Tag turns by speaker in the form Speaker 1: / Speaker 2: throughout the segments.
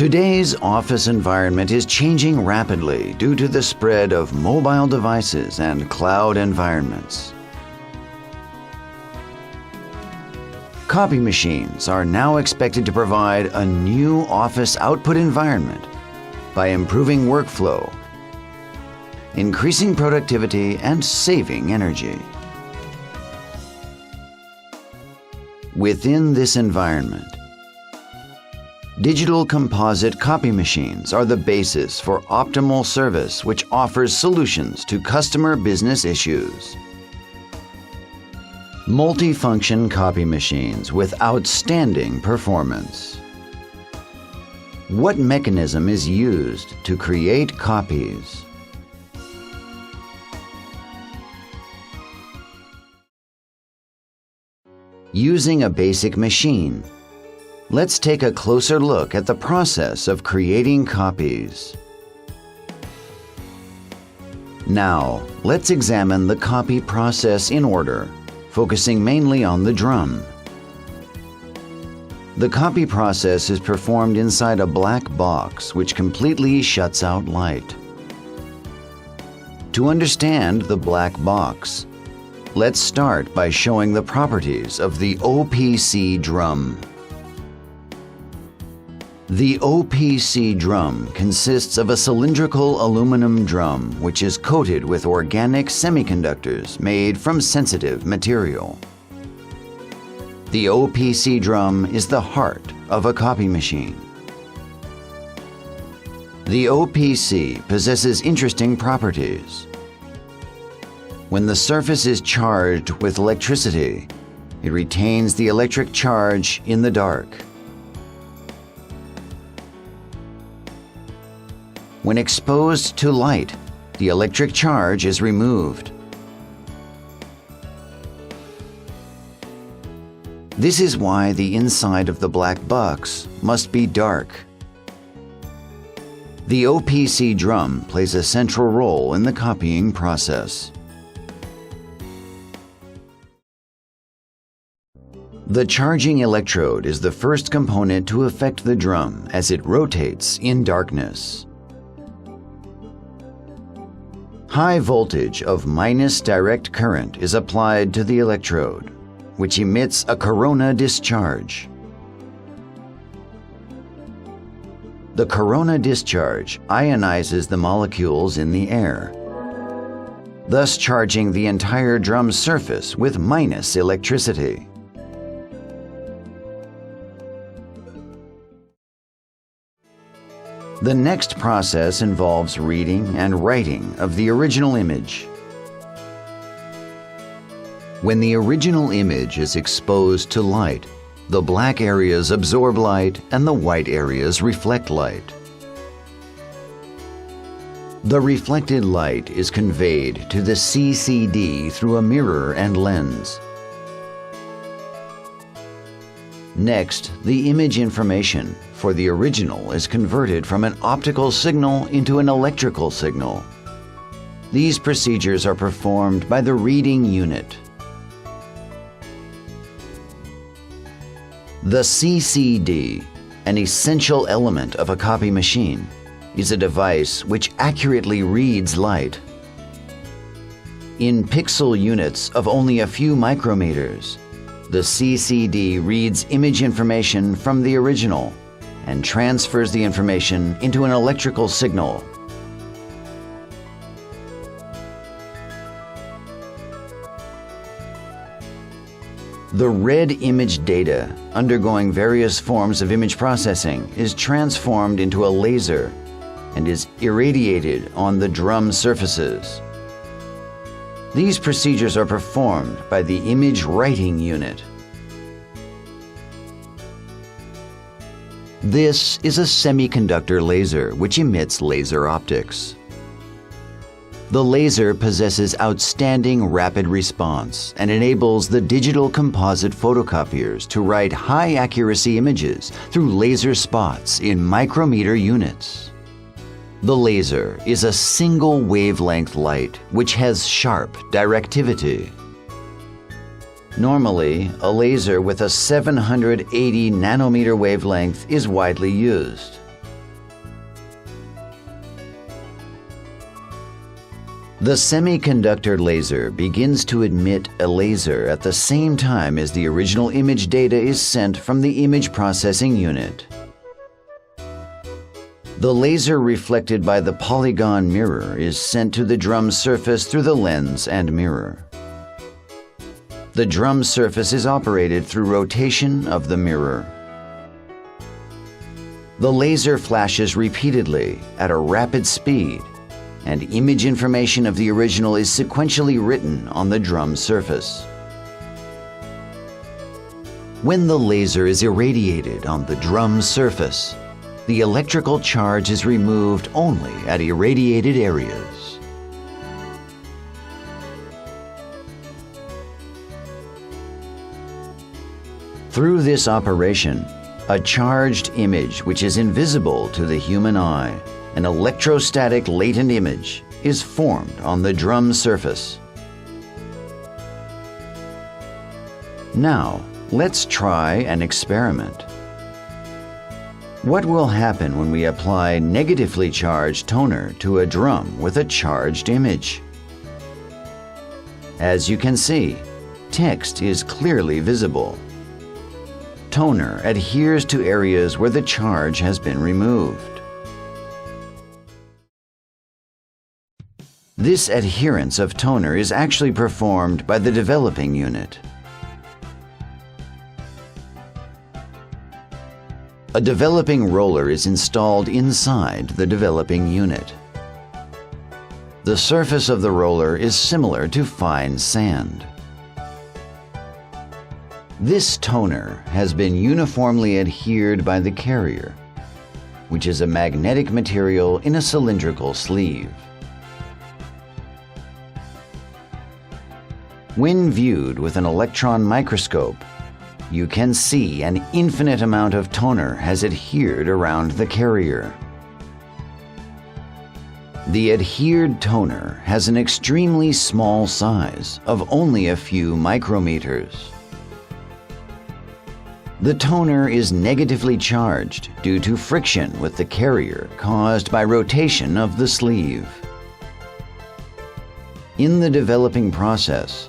Speaker 1: Today's office environment is changing rapidly due to the spread of mobile devices and cloud environments. Copy machines are now expected to provide a new office output environment by improving workflow, increasing productivity, and saving energy. Within this environment, digital composite copy machines are the basis for optimal service which offers solutions to customer business issues. Multifunction copy machines with outstanding performance. What mechanism is used to create copies? Using a basic machine, let's take a closer look at the process of creating copies. Now, let's examine the copy process in order, focusing mainly on the drum. The copy process is performed inside a black box which completely shuts out light. To understand the black box, let's start by showing the properties of the OPC drum. The OPC drum consists of a cylindrical aluminum drum which is coated with organic semiconductors made from sensitive material. The OPC drum is the heart of a copy machine. The OPC possesses interesting properties. When the surface is charged with electricity, it retains the electric charge in the dark. When exposed to light, the electric charge is removed. This is why the inside of the black box must be dark. The OPC drum plays a central role in the copying process. The charging electrode is the first component to affect the drum as it rotates in darkness. High voltage of minus direct current is applied to the electrode, which emits a corona discharge. The corona discharge ionizes the molecules in the air, thus charging the entire drum surface with minus electricity. The next process involves reading and writing of the original image. When the original image is exposed to light, the black areas absorb light and the white areas reflect light. The reflected light is conveyed to the CCD through a mirror and lens. Next, the image information for the original is converted from an optical signal into an electrical signal. These procedures are performed by the reading unit. The CCD, an essential element of a copy machine, is a device which accurately reads light. In pixel units of only a few micrometers, the CCD reads image information from the original and transfers the information into an electrical signal. The red image data, undergoing various forms of image processing, is transformed into a laser and is irradiated on the drum surfaces. These procedures are performed by the image writing unit. This is a semiconductor laser which emits laser optics. The laser possesses outstanding rapid response and enables the digital composite photocopiers to write high-accuracy images through laser spots in micrometer units. The laser is a single wavelength light which has sharp directivity. Normally, a laser with a 780 nanometer wavelength is widely used. The semiconductor laser begins to emit a laser at the same time as the original image data is sent from the image processing unit. The laser reflected by the polygon mirror is sent to the drum surface through the lens and mirror. The drum surface is operated through rotation of the mirror. The laser flashes repeatedly at a rapid speed, and image information of the original is sequentially written on the drum surface. When the laser is irradiated on the drum surface, the electrical charge is removed only at irradiated areas. Through this operation, a charged image which is invisible to the human eye, an electrostatic latent image, is formed on the drum surface. Now, let's try an experiment. What will happen when we apply negatively charged toner to a drum with a charged image? As you can see, text is clearly visible. Toner adheres to areas where the charge has been removed. This adherence of toner is actually performed by the developing unit. A developing roller is installed inside the developing unit. The surface of the roller is similar to fine sand. This toner has been uniformly adhered by the carrier, which is a magnetic material in a cylindrical sleeve. When viewed with an electron microscope, you can see an infinite amount of toner has adhered around the carrier. The adhered toner has an extremely small size of only a few micrometers. The toner is negatively charged due to friction with the carrier caused by rotation of the sleeve. In the developing process,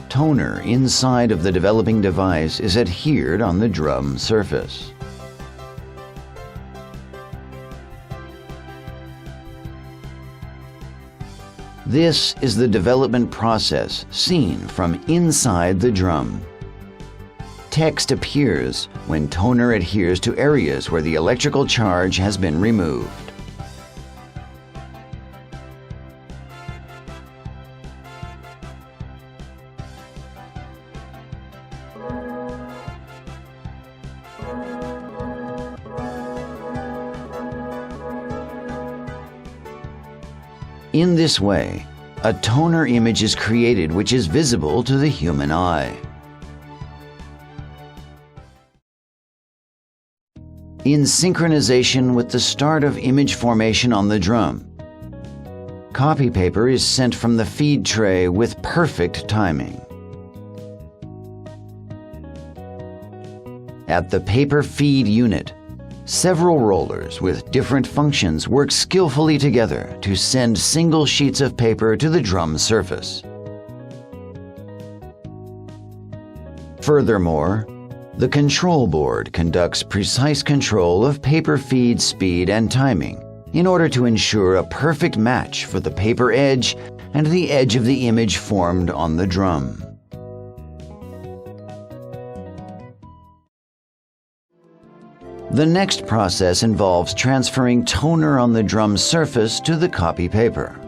Speaker 1: toner inside of the developing device is adhered on the drum surface. This is the development process seen from inside the drum. Text appears when toner adheres to areas where the electrical charge has been removed. In this way, a toner image is created which is visible to the human eye. In synchronization with the start of image formation on the drum, copy paper is sent from the feed tray with perfect timing. At the paper feed unit, several rollers with different functions work skillfully together to send single sheets of paper to the drum surface. Furthermore, the control board conducts precise control of paper feed speed and timing in order to ensure a perfect match for the paper edge and the edge of the image formed on the drum. The next process involves transferring toner on the drum surface to the copy paper.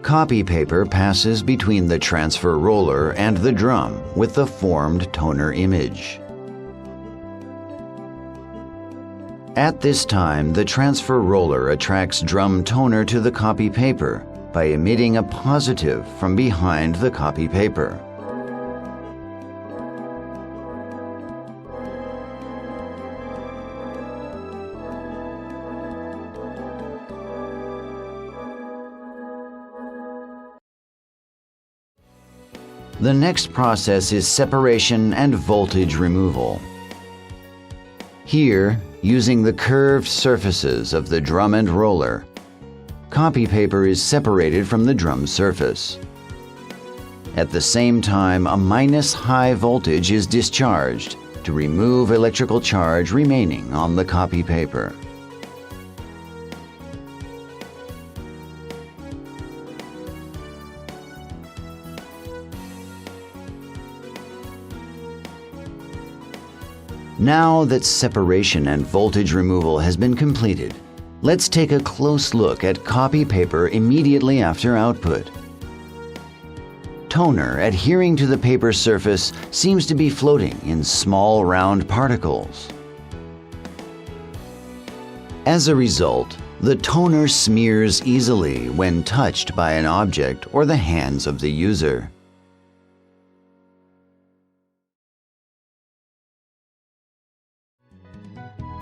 Speaker 1: Copy paper passes between the transfer roller and the drum with the formed toner image. At this time, the transfer roller attracts drum toner to the copy paper by emitting a positive from behind the copy paper. The next process is separation and voltage removal. Here, using the curved surfaces of the drum and roller, copy paper is separated from the drum surface. At the same time, a minus high voltage is discharged to remove electrical charge remaining on the copy paper. Now that separation and voltage removal has been completed, let's take a close look at copy paper immediately after output. Toner adhering to the paper surface seems to be floating in small round particles. As a result, the toner smears easily when touched by an object or the hands of the user.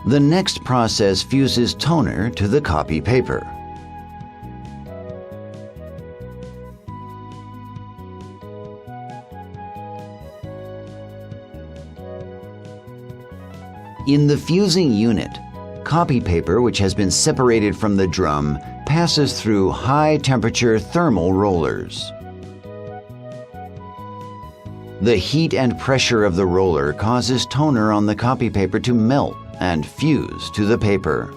Speaker 1: The next process fuses toner to the copy paper. In the fusing unit, copy paper which has been separated from the drum passes through high-temperature thermal rollers. The heat and pressure of the roller causes toner on the copy paper to melt and fuse to the paper.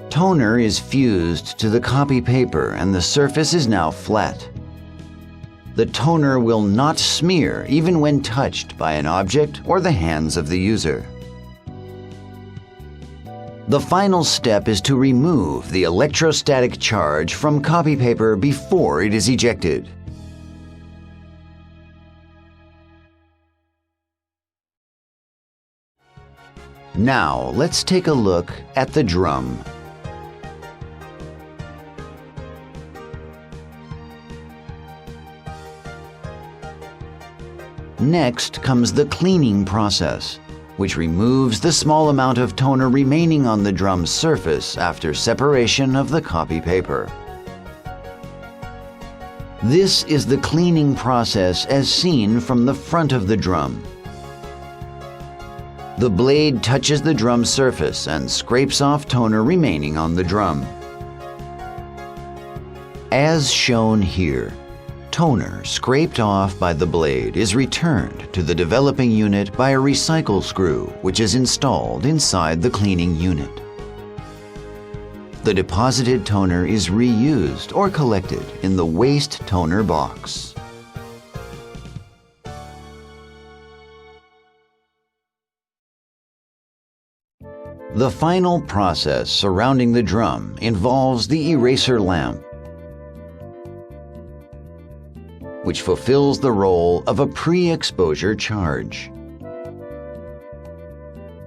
Speaker 1: Toner is fused to the copy paper and the surface is now flat. The toner will not smear even when touched by an object or the hands of the user. The final step is to remove the electrostatic charge from copy paper before it is ejected. Now, let's take a look at the drum. Next comes the cleaning process, which removes the small amount of toner remaining on the drum's surface after separation of the copy paper. This is the cleaning process as seen from the front of the drum. The blade touches the drum surface and scrapes off toner remaining on the drum. As shown here, toner scraped off by the blade is returned to the developing unit by a recycle screw which is installed inside the cleaning unit. The deposited toner is reused or collected in the waste toner box. The final process surrounding the drum involves the eraser lamp, which fulfills the role of a pre-exposure charge.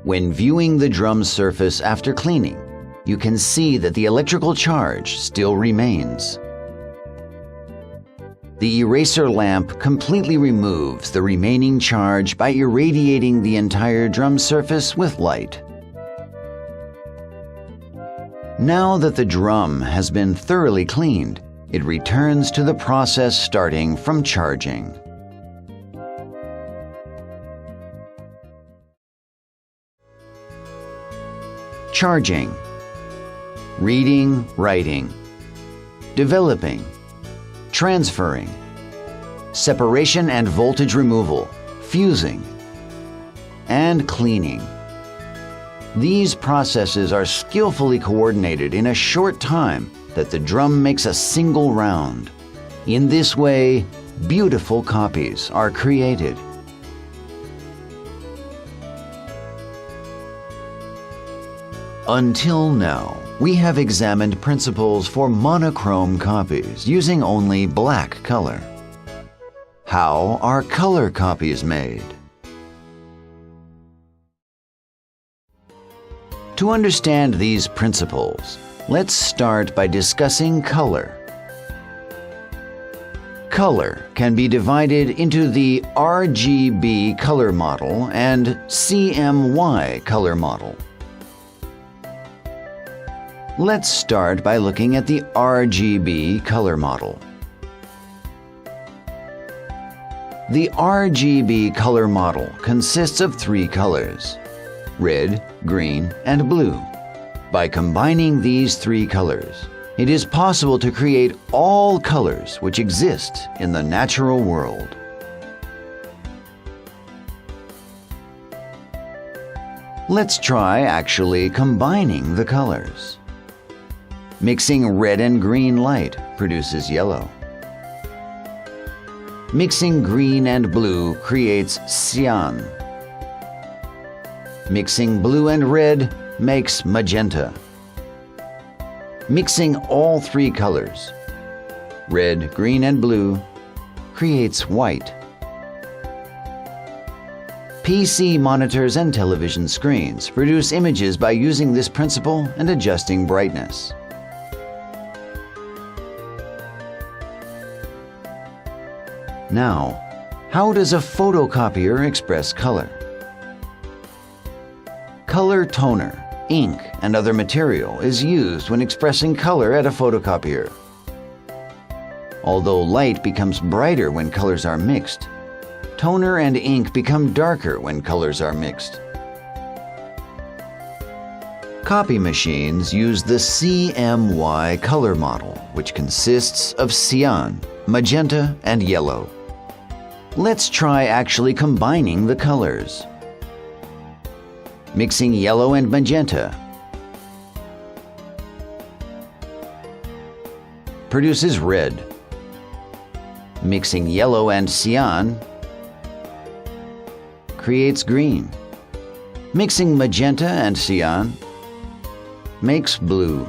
Speaker 1: When viewing the drum surface after cleaning, you can see that the electrical charge still remains. The eraser lamp completely removes the remaining charge by irradiating the entire drum surface with light. Now that the drum has been thoroughly cleaned, it returns to the process starting from charging. Charging, reading, writing, developing, transferring, separation and voltage removal, fusing, and cleaning. These processes are skillfully coordinated in a short time that the drum makes a single round. In this way, beautiful copies are created. Until now, we have examined principles for monochrome copies using only black color. How are color copies made? To understand these principles, let's start by discussing color. Color can be divided into the RGB color model and CMY color model. Let's start by looking at the RGB color model. The RGB color model consists of three colors: red, green, and blue. By combining these three colors, it is possible to create all colors which exist in the natural world. Let's try actually combining the colors. Mixing red and green light produces yellow. Mixing green and blue creates cyan. Mixing blue and red makes magenta. Mixing all three colors, red, green, and blue, creates white. PC monitors and television screens produce images by using this principle and adjusting brightness. Now, how does a photocopier express color? Color toner, ink, and other material is used when expressing color at a photocopier. Although light becomes brighter when colors are mixed, toner and ink become darker when colors are mixed. Copy machines use the CMY color model, which consists of cyan, magenta, and yellow. Let's try actually combining the colors. Mixing yellow and magenta produces red. Mixing yellow and cyan creates green. Mixing magenta and cyan makes blue.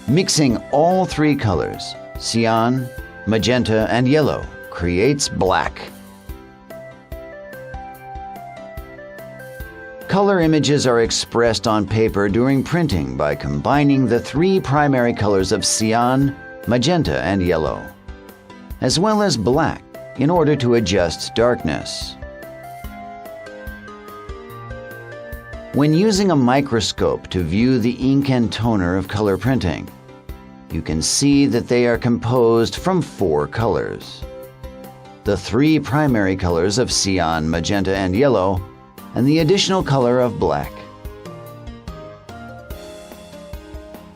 Speaker 1: Mixing all three colors, cyan, magenta, and yellow, creates black. Color images are expressed on paper during printing by combining the three primary colors of cyan, magenta, and yellow, as well as black, in order to adjust darkness. When using a microscope to view the ink and toner of color printing, you can see that they are composed from four colors. The three primary colors of cyan, magenta, and yellow, and the additional color of black.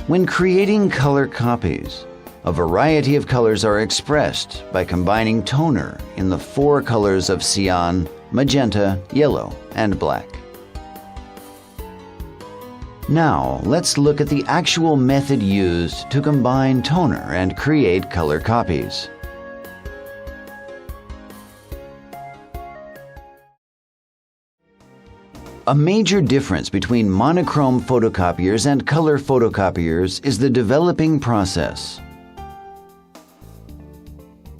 Speaker 1: When creating color copies, a variety of colors are expressed by combining toner in the four colors of cyan, magenta, yellow, and black. Now, let's look at the actual method used to combine toner and create color copies. A major difference between monochrome photocopiers and color photocopiers is the developing process.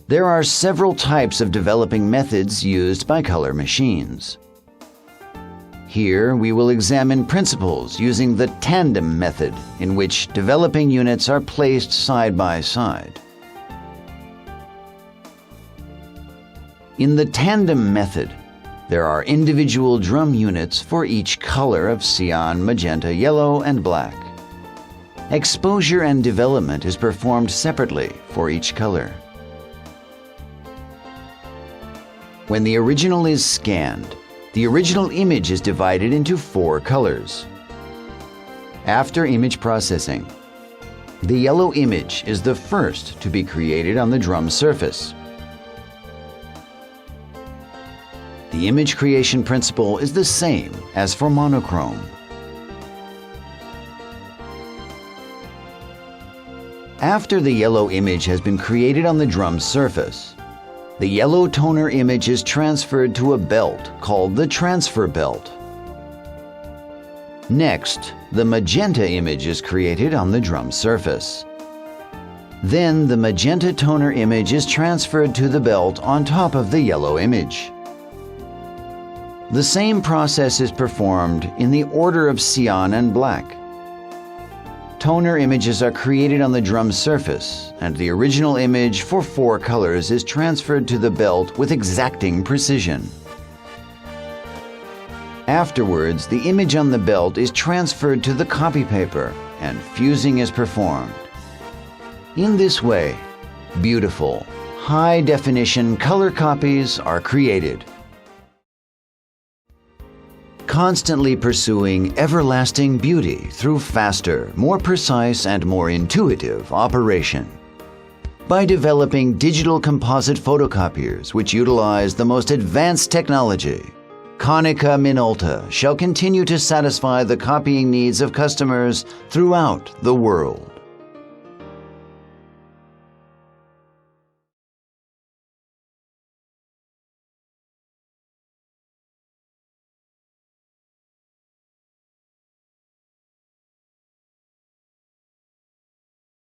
Speaker 1: There are several types of developing methods used by color machines. Here, we will examine principles using the tandem method, in which developing units are placed side by side. In the tandem method, there are individual drum units for each color of cyan, magenta, yellow, and black. Exposure and development is performed separately for each color. When the original is scanned, the original image is divided into four colors. After image processing, the yellow image is the first to be created on the drum surface. The image creation principle is the same as for monochrome. After the yellow image has been created on the drum surface, the yellow toner image is transferred to a belt called the transfer belt. Next, the magenta image is created on the drum surface. Then the magenta toner image is transferred to the belt on top of the yellow image. The same process is performed in the order of cyan and black. Toner images are created on the drum surface, and the original image for four colors is transferred to the belt with exacting precision. Afterwards, the image on the belt is transferred to the copy paper, and fusing is performed. In this way, beautiful, high-definition color copies are created. constantly pursuing everlasting beauty through faster, more precise, and more intuitive operation. By developing digital composite photocopiers which utilize the most advanced technology, Konica Minolta shall continue to satisfy the copying needs of customers throughout the world.